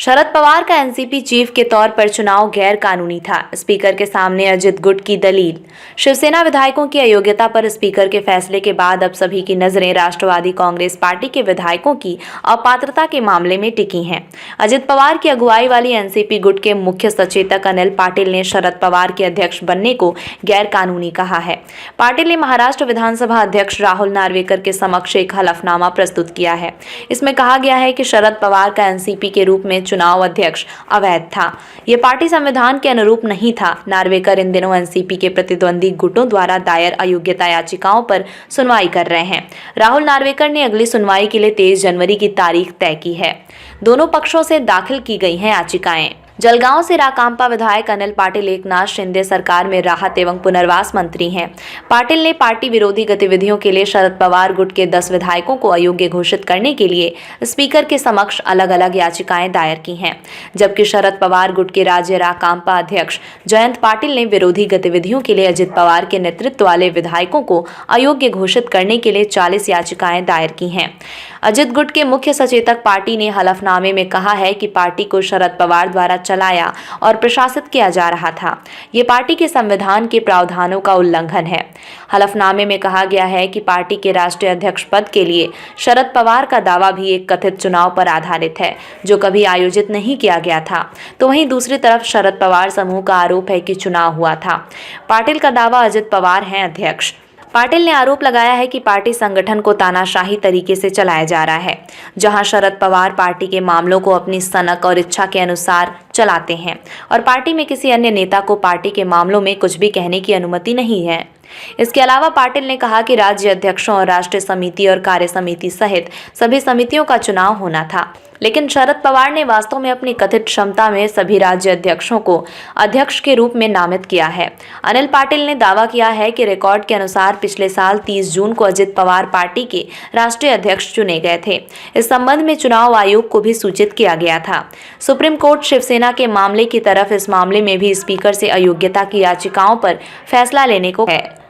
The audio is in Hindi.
शरद पवार का एनसीपी चीफ के तौर पर चुनाव गैर कानूनी था। स्पीकर के सामने अजित गुट की दलील। शिवसेना विधायकों की अयोग्यता पर स्पीकर के फैसले के बाद अब सभी की नजरें राष्ट्रवादी कांग्रेस पार्टी के विधायकों की अपात्रता के मामले में टिकी हैं। अजित पवार की अगुवाई वाली एनसीपी गुट के मुख्य सचेतक अनिल पाटिल ने शरद पवार के अध्यक्ष बनने को गैर कानूनी कहा है। पाटिल ने महाराष्ट्र विधानसभा अध्यक्ष राहुल नार्वेकर के समक्ष एक हलफनामा प्रस्तुत किया है। इसमें कहा गया है कि शरद पवार का एनसीपी के रूप में चुनाव अध्यक्ष अवैध था। ये पार्टी संविधान के अनुरूप नहीं था। नार्वेकर इन दिनों एनसीपी के प्रतिद्वंदी गुटों द्वारा दायर अयोग्यता याचिकाओं पर सुनवाई कर रहे हैं। राहुल नार्वेकर ने अगली सुनवाई के लिए 23 जनवरी की तारीख तय की है। दोनों पक्षों से दाखिल की गई हैं याचिकाएं। जलगांव से राकांपा विधायक अनिल पाटिल एकनाथ शिंदे सरकार में राहत एवं पुनर्वास मंत्री हैं। पाटिल ने पार्टी विरोधी गतिविधियों के लिए शरद पवार गुट के 10 विधायकों को अयोग्य घोषित करने के लिए स्पीकर के समक्ष अलग अलग याचिकाएं दायर की हैं, जबकि शरद पवार गुट के राज्य राकांपा अध्यक्ष जयंत पाटिल ने विरोधी गतिविधियों के लिए अजित पवार के नेतृत्व वाले विधायकों को अयोग्य घोषित करने के लिए 40 याचिकाएं दायर की हैं। अजित गुट के मुख्य सचेतक पार्टी ने हलफनामे में कहा है कि पार्टी को शरद पवार द्वारा चलाया और प्रशासित किया जा रहा था। ये पार्टी के संविधान के प्रावधानों का उल्लंघन है। हलफनामे में कहा गया है कि पार्टी के राष्ट्रीय अध्यक्ष पद के लिए शरद पवार का दावा भी एक कथित चुनाव पर आधारित है, जो कभी आयोजित नहीं किया गया था। तो वहीं दूसरी तरफ शरद पवार समूह का आरोप है कि चुनाव हुआ था। पाटिल का दावा अजित पवार हैं अध्यक्ष। पाटिल ने आरोप लगाया है कि पार्टी संगठन को तानाशाही तरीके से चलाया जा रहा है, जहां शरद पवार पार्टी के मामलों को अपनी सनक और इच्छा के अनुसार चलाते हैं और पार्टी में किसी अन्य नेता को पार्टी के मामलों में कुछ भी कहने की अनुमति नहीं है। इसके अलावा पाटिल ने कहा कि राज्य अध्यक्षों और राष्ट्रीय समिति और कार्य समिति सहित सभी समितियों का चुनाव होना था, लेकिन शरद पवार ने वास्तव में अपनी कथित क्षमता में सभी राज्य अध्यक्षों को अध्यक्ष के रूप में नामित किया है। अनिल पाटिल ने दावा किया है कि रिकॉर्ड के अनुसार पिछले साल 30 जून को अजित पवार पार्टी के राष्ट्रीय अध्यक्ष चुने गए थे। इस संबंध में चुनाव आयोग को भी सूचित किया गया था। सुप्रीम कोर्ट शिवसेना के मामले की तरफ इस मामले में भी स्पीकर से अयोग्यता की याचिकाओं पर फैसला लेने को है।